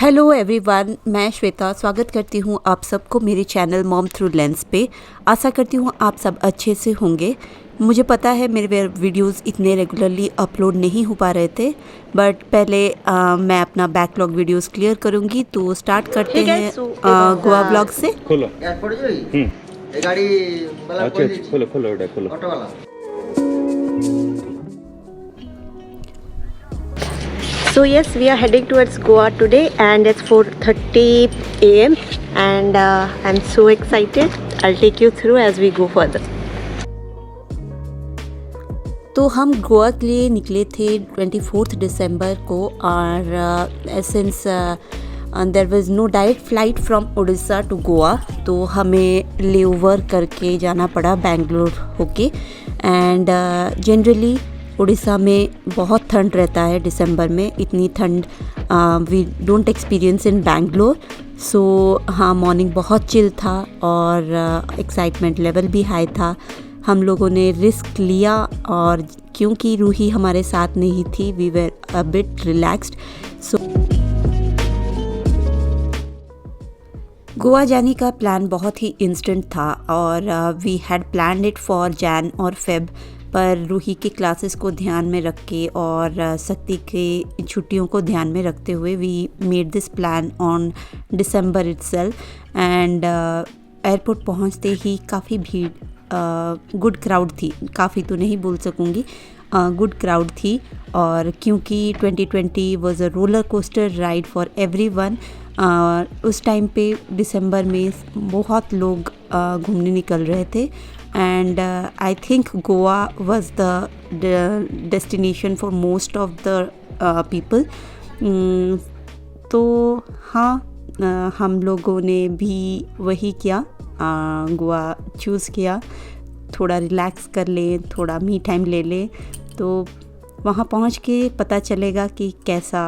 Hello everyone, मैं श्वेता स्वागत करती हूँ आप सबको मेरे चैनल मॉम थ्रू लेंस पे। आशा करती हूँ आप सब अच्छे से होंगे। मुझे पता है मेरे वीडियोस इतने रेगुलरली अपलोड नहीं हो पा रहे थे, बट पहले मैं अपना बैकलॉग वीडियोस क्लियर करूँगी। तो स्टार्ट करते हैं गोवा ब्लॉग से। खोलो एयरपोर्ट जो ये गाड़ी वाला अच्छा कोई अच्छा खोलो खोलो এটা खोलो ऑटो वाला। So yes, we are heading towards Goa today and it's 4:30 a.m. and I'm so excited. I'll take you through as we go further. तो हम गोवा के लिए निकले थे 24 दिसंबर को और since there was no direct flight from Odisha to Goa, तो हमें लेओवर करके जाना पड़ा बेंगलोर होके। एंड जनरली उड़ीसा में बहुत ठंड रहता है दिसंबर में। इतनी ठंड we don't experience in Bangalore. So हाँ, मॉर्निंग बहुत चिल था और एक्साइटमेंट लेवल भी हाई था। हम लोगों ने रिस्क लिया और क्योंकि रूही हमारे साथ नहीं थी, we were a bit relaxed. So Goa जाने का प्लान बहुत ही इंस्टेंट था और we had planned it for Jan और फेब, पर रूही की क्लासेस को ध्यान में रख के और शक्ति के छुट्टियों को ध्यान में रखते हुए we made this plan on December itself. And airport पहुंचते ही काफ़ी भीड़, गुड क्राउड थी, काफ़ी तो नहीं बोल सकूँगी, गुड क्राउड थी। और क्योंकि 2020 was a roller coaster ride for everyone, उस टाइम पे दिसंबर में बहुत लोग घूमने निकल रहे थे। And I think Goa was the destination for most of the people. तो हाँ, हम लोगों ने भी वही किया, गोवा चूज़ किया। थोड़ा रिलैक्स कर लें, थोड़ा मी टाइम ले लें, तो वहाँ पहुँच के पता चलेगा कि कैसा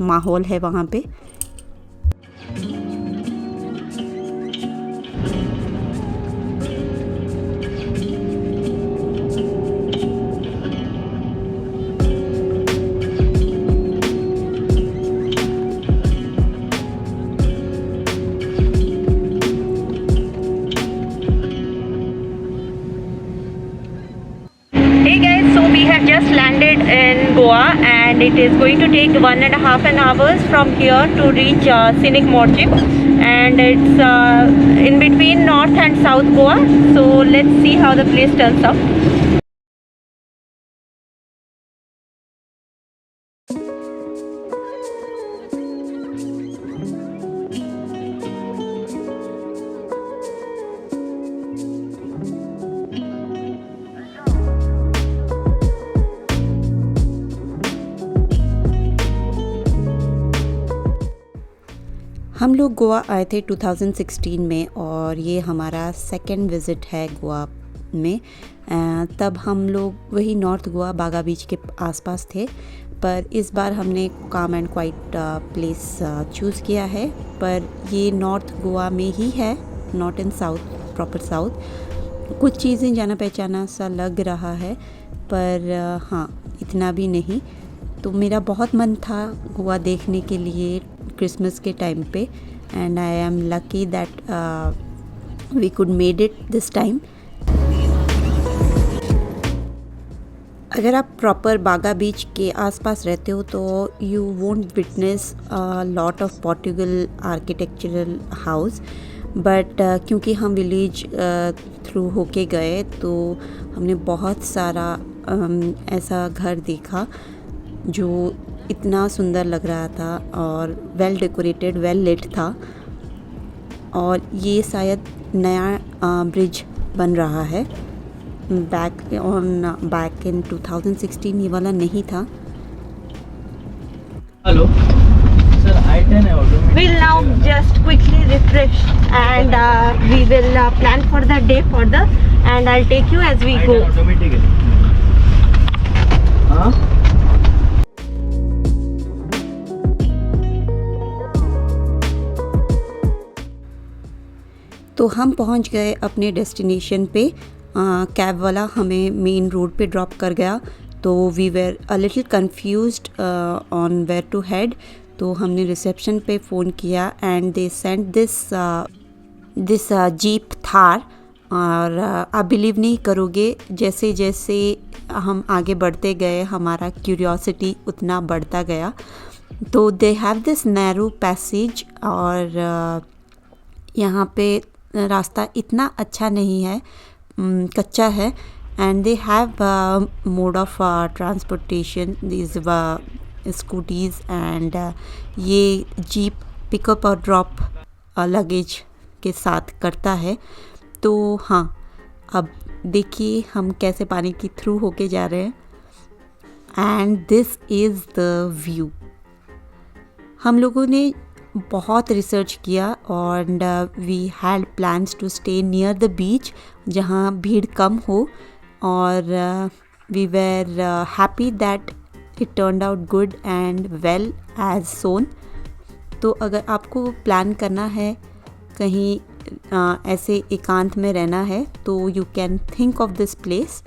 माहौल है वहाँ पे। Hey guys, so we have just landed in Goa and it is going to take 1.5 hours from here to reach Scenic Morjim, and it's in between North and South Goa. So let's see how the place turns out. हम लोग गोवा आए थे 2016 में और ये हमारा second visit है गोवा में। तब हम लोग वही नॉर्थ गोवा बागा बीच के आसपास थे, पर इस बार हमने काम एंड क्वाइट प्लेस चूज़ किया है। पर ये नॉर्थ गोवा में ही है, not in south, proper south. कुछ चीज़ें जाना पहचाना सा लग रहा है, पर हाँ, इतना भी नहीं। तो मेरा बहुत मन था गोवा देखने के लिए क्रिसमस के टाइम पे, and I am lucky that we could made it this time. अगर आप प्रॉपर बागा बीच के आसपास रहते हो तो you won't witness lot of Portugal architectural house, but क्योंकि हम विलेज थ्रू होके गए तो हमने बहुत सारा ऐसा घर देखा जो इतना सुंदर लग रहा था और वेल डेकोरेटेड, वेल लिट था। और ये शायद नया ब्रिज बन रहा है, बैक इन 2016 ये वाला नहीं था। हेलो सर, I10 है automatic. We'll now just quickly refresh and we will plan for the day further and I'll take you as we go. Automatic है। हाँ तो हम पहुंच गए अपने डेस्टिनेशन पे। कैब वाला हमें मेन रोड पे ड्रॉप कर गया, तो we were a little confused on where to head. तो हमने रिसेप्शन पे फ़ोन किया and they sent this jeep Thar. और आप बिलीव नहीं करोगे, जैसे जैसे हम आगे बढ़ते गए हमारा क्यूरियोसिटी उतना बढ़ता गया। तो they have this narrow passage और यहाँ पे रास्ता इतना अच्छा नहीं है, कच्चा है। And they have mode of transportation this scooties and ये जीप पिकअप और ड्रॉप लगेज के साथ करता है। तो हाँ, अब देखिए हम कैसे पानी के थ्रू होके जा रहे हैं। And this is the view. हम लोगों ने बहुत रिसर्च किया और we had plans to stay near the beach जहाँ भीड़ कम हो, और we were happy that it turned out good and well as soon. तो अगर आपको प्लान करना है कहीं ऐसे एकांत में रहना है तो you can think of this place.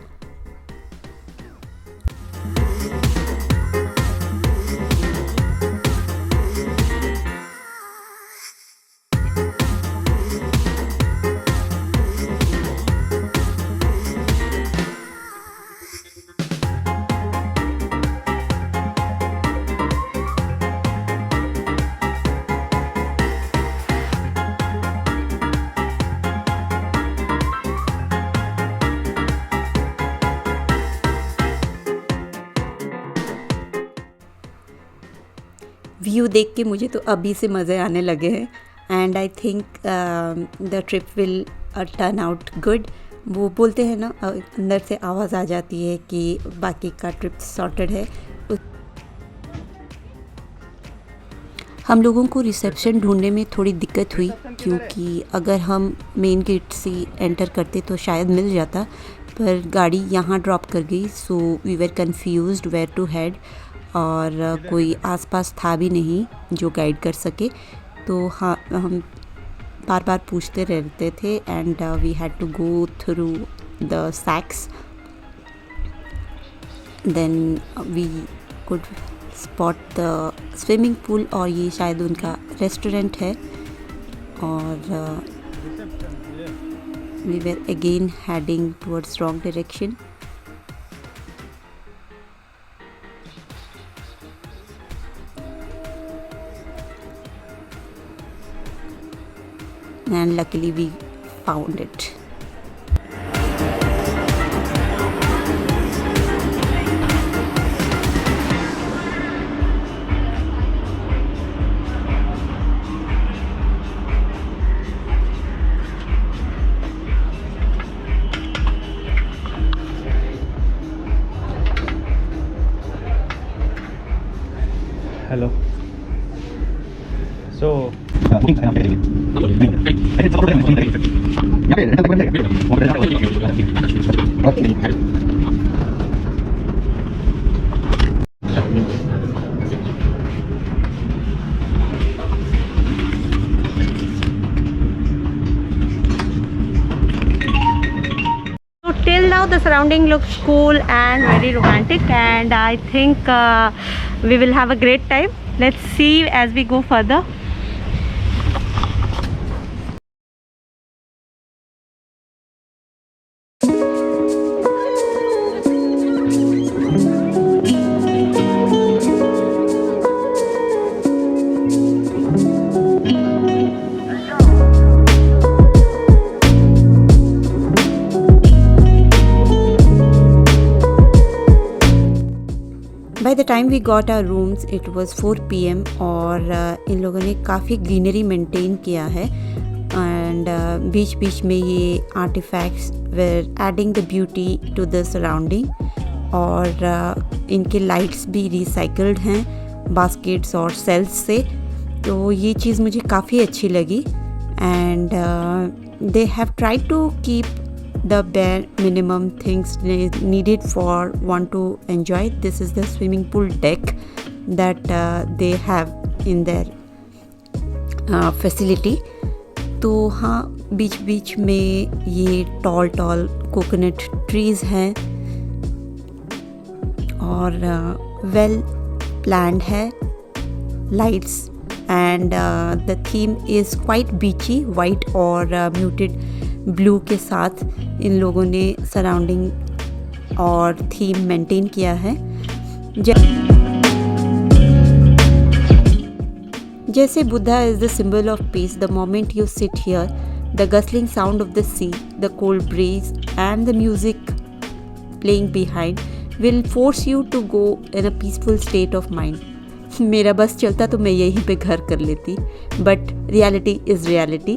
View देख के मुझे तो अभी से मज़े आने लगे हैं and I think the trip will turn out good. वो बोलते हैं ना, अंदर से आवाज़ आ जाती है कि बाकी का ट्रिप सॉर्टेड है। हम लोगों को रिसेप्शन ढूंढने में थोड़ी दिक्कत हुई, क्योंकि अगर हम मेन गेट से एंटर करते तो शायद मिल जाता, पर गाड़ी यहाँ ड्रॉप कर गई। So we were confused where to head, और कोई आसपास था भी नहीं जो गाइड कर सके। तो हाँ, हम बार बार पूछते रहते थे and we had to go through the sacks. Then we could spot the swimming pool, और ये शायद उनका रेस्टोरेंट है। और we were again heading towards wrong direction. And luckily we found it. Hello. So till now the surrounding looks cool and very romantic, and I think we will have a great time. Let's see as we go further. By the time we got our rooms, it was 4 PM और इन लोगों ने काफ़ी greenery maintain किया है, and बीच बीच में ये artifacts were adding the beauty to the surrounding. और इनके लाइट्स भी रिसाइकल्ड हैं बास्केट्स और सेल्स से, तो ये चीज़ मुझे काफ़ी अच्छी लगी। And they have tried to keep the bare minimum things needed for one to enjoy. This is the swimming pool deck that they have in their facility. तो हाँ, बीच बीच में ये टॉल कोकोनट ट्रीज़ हैं और वेल प्लान्ड है। lights, and the theme is quite beachy, white और muted blue के साथ इन लोगों ने सराउंडिंग और थीम मेंटेन किया है। जैसे Buddha is the symbol of peace, the moment you sit here, the gustling sound of the sea, the cold breeze and the music playing behind will force you to go in a peaceful state of mind. मेरा बस चलता तो मैं यहीं पे घर कर लेती, but reality is reality.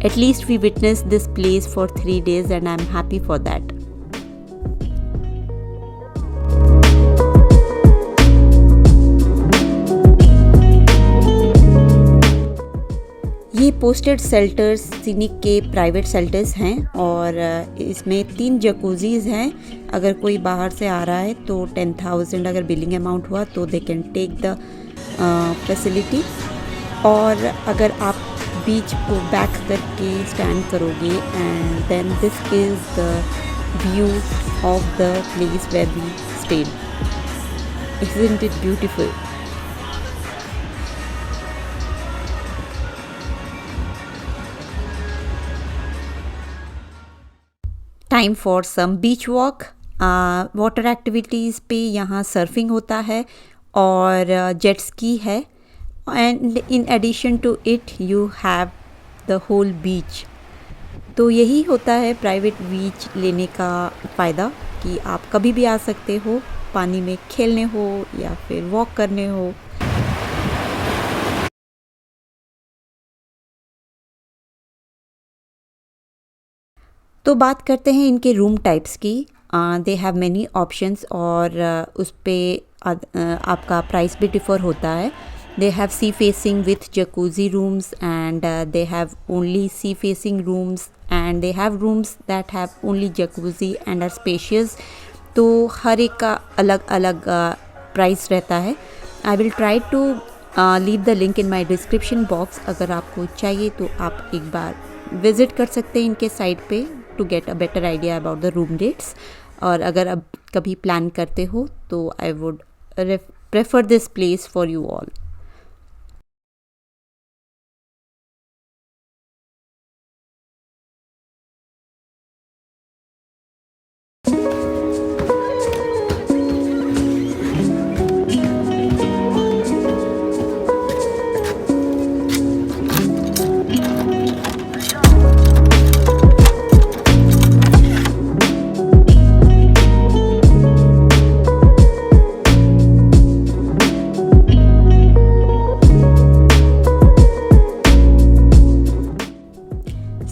At least we witnessed this place for 3 days and I'm happy for that. ये पोस्टेड शेल्टर्स सिनिक के प्राइवेट शेल्टर्स हैं और इसमें 3 जकूजीज़ हैं। अगर कोई बाहर से आ रहा है तो 10,000 अगर बिलिंग अमाउंट हुआ तो they can take the facility, और अगर आप बीच को बैक करके स्टैंड करोगे and then this is the view of the place where we stayed. Isn't it beautiful? Time for some beach walk. Water activities पे यहाँ सर्फिंग होता है और जेट स्की है, and in addition to it you have the whole beach. तो यही होता है प्राइवेट बीच लेने का फ़ायदा कि आप कभी भी आ सकते हो, पानी में खेलने हो या फिर वॉक करने हो। तो बात करते हैं इनके रूम टाइप्स की। दे हैव मैनी ऑप्शंस और उस पर आपका प्राइस भी डिफ़र होता है। They have sea facing with jacuzzi rooms and they have only sea facing rooms and they have rooms that have only jacuzzi and are spacious. तो हर एक का अलग अलग प्राइस रहता है। I will try to leave the link in my description box. अगर आपको चाहिए तो आप एक बार विज़िट कर सकते हैं इनके साइट पे to get a better idea about the room rates. और अगर अब कभी प्लान करते हो तो I would prefer this place for you all.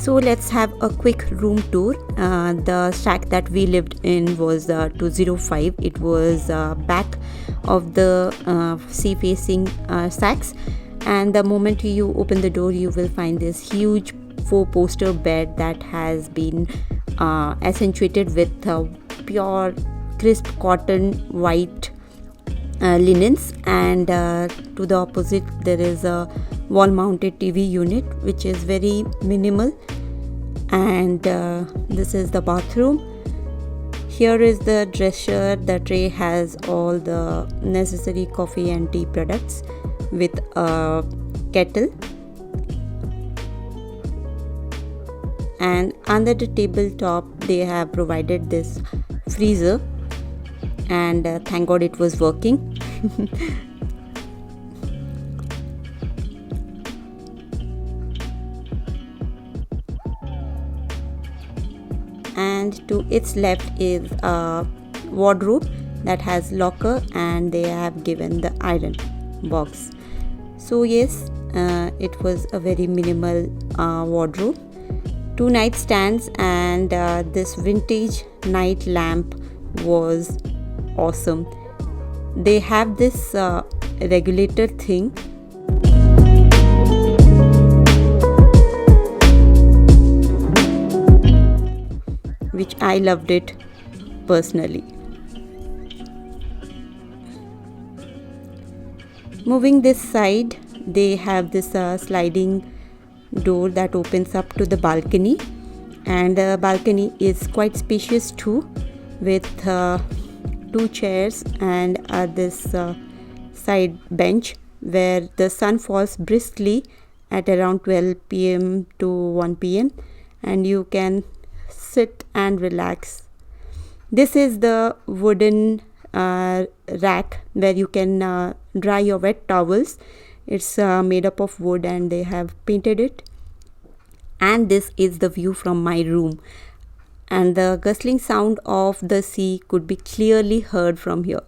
So let's have a quick room tour. The shack that we lived in was 205. It was back of the sea-facing shacks, and the moment you open the door, you will find this huge 4-poster bed that has been accentuated with pure, crisp cotton white linens, and to the opposite there is a wall-mounted TV unit which is very minimal. And this is the bathroom. Here is the dresser. The tray has all the necessary coffee and tea products with a kettle. And under the tabletop they have provided this freezer, and thank God it was working. And to its left is a wardrobe that has locker, and they have given the iron box. So yes, it was a very minimal wardrobe. 2 nightstands, and this vintage night lamp was awesome. They have this regulator thing which I loved it personally. Moving this side, they have this sliding door that opens up to the balcony, and the balcony is quite spacious too, with 2 chairs and this side bench where the sun falls briskly at around 12 p.m. to 1 p.m. and you can sit and relax. This is the wooden rack where you can dry your wet towels. It's made up of wood and they have painted it. And this is the view from my room. And the gurgling sound of the sea could be clearly heard from here.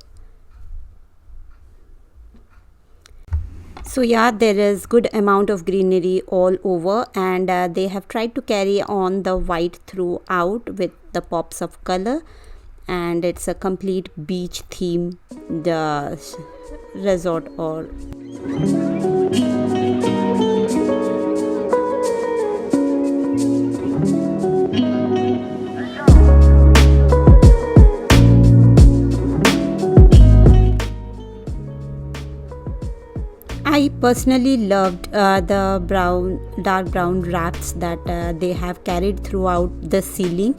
So yeah, there is good amount of greenery all over, and they have tried to carry on the white throughout with the pops of color, and it's a complete beach theme, the resort or I personally loved the dark brown wraps that they have carried throughout the ceiling,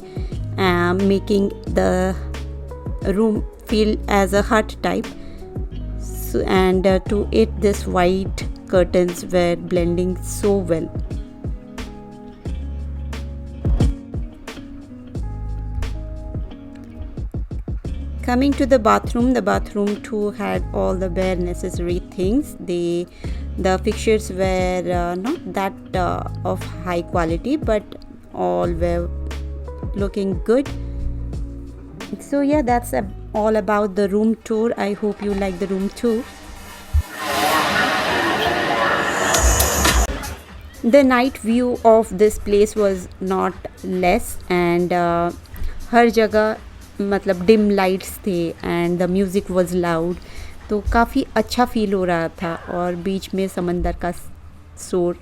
making the room feel as a hut type. So, and to it, this white curtains were blending so well. Coming to the bathroom too had all the bare necessary things. The fixtures were not that of high quality, but all were looking good. So yeah, that's all about the room tour. I hope you like the room too. The night view of this place was not less, and हर जगह मतलब dim lights थे and the music was loud, तो काफ़ी अच्छा feel हो रहा था. और बीच में समंदर का शोर,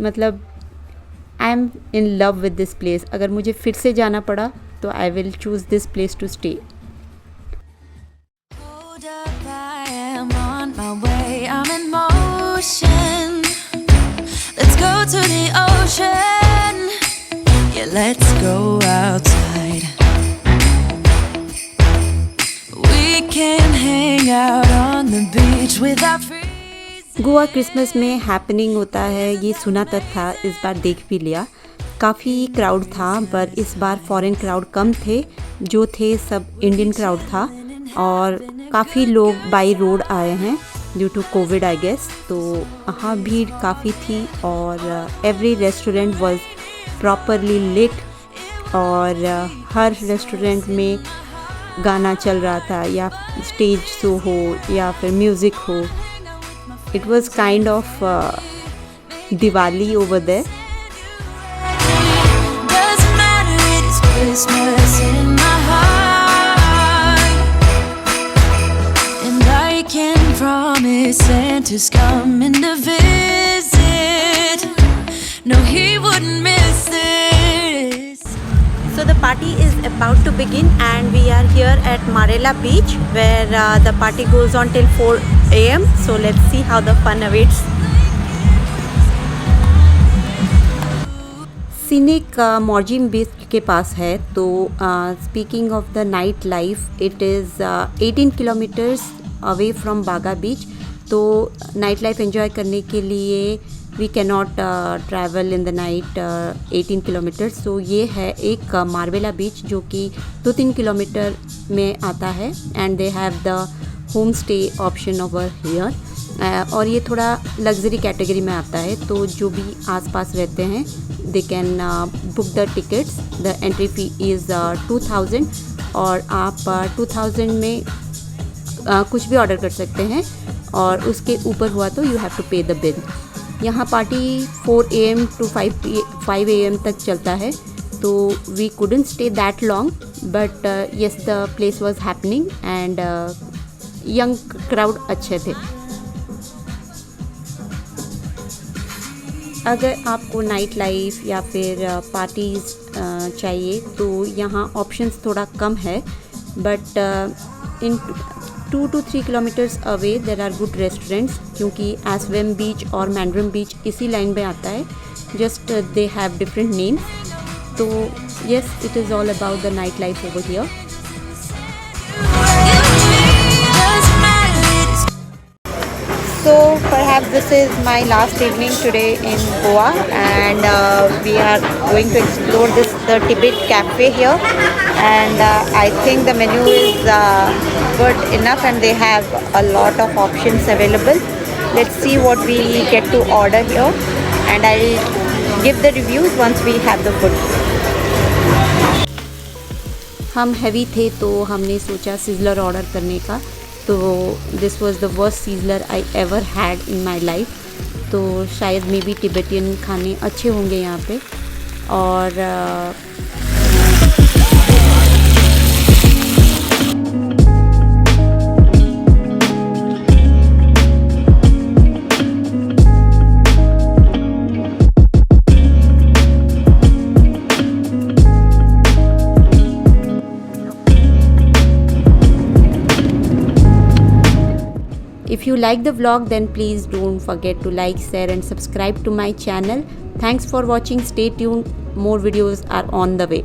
मतलब I am in love with this place. अगर मुझे फिर से जाना पड़ा तो I will choose this place to stay. Let's go outside. We can hang out on the beach without freezing. Goa Christmas में हैपनिंग होता है ये सुना तक था, इस बार देख भी लिया. काफ़ी क्राउड था, पर इस बार फॉरेन क्राउड कम थे, जो थे सब इंडियन क्राउड था. और काफ़ी लोग बाई रोड आए हैं due to Covid I guess. तो वहाँ भीड़ काफ़ी थी और every restaurant was properly lit, और हर रेस्टोरेंट में गाना चल रहा था, या स्टेज शो हो या फिर म्यूज़िक हो. It was kind of Diwali over there. Christmas in my heart, and I can promise Santa's coming to visit. No, he wouldn't miss this. So the party is about to begin, and we are here at Marella Beach, where the party goes on till 4 a.m. So let's see how the fun awaits. Scenic Morjim beach के पास है. तो speaking of the night life, it is 18 kilometres away from Baga beach. तो night life enjoy करने के लिए we can not travel in the night 18 kilometres. So ये है एक मार्वेला बीच जो कि 2-3 किलोमीटर में आता है, and they have the home stay option over here. और ये थोड़ा लग्जरी कैटेगरी में आता है, तो जो भी आसपास रहते हैं they can book the tickets. The entry fee is 2000, और आप 2000 में कुछ भी ऑर्डर कर सकते हैं, और उसके ऊपर हुआ तो you have to pay the bill. यहाँ पार्टी 4 AM to 5 AM तक चलता है. तो we couldn't stay that long, but yes the place was happening, and young crowd अच्छे थे. अगर आपको नाइट लाइफ या फिर पार्टीज़ चाहिए तो यहाँ ऑप्शंस थोड़ा कम है, but in 2 to 3 kilometres away there are good restaurants, क्योंकि एसवेम बीच और मैंड्रम बीच इसी लाइन में आता है, just they have different names. तो yes, it is all about the night life over here. So So perhaps this is my last evening today in Goa, and we are going to explore the Tibet Cafe here, and I think the menu is good enough and they have a lot of options available. Let's see what we get to order here, and I'll give the reviews once we have the food. हम heavy थे तो हमने सोचा sizzler order करने का, तो this was the worst sizzler I ever had in my life. तो शायद मे बी तिब्बतियन खाने अच्छे होंगे यहाँ पे। और if you like the vlog, then please don't forget to like, share and subscribe to my channel. Thanks for watching. Stay tuned. More videos are on the way.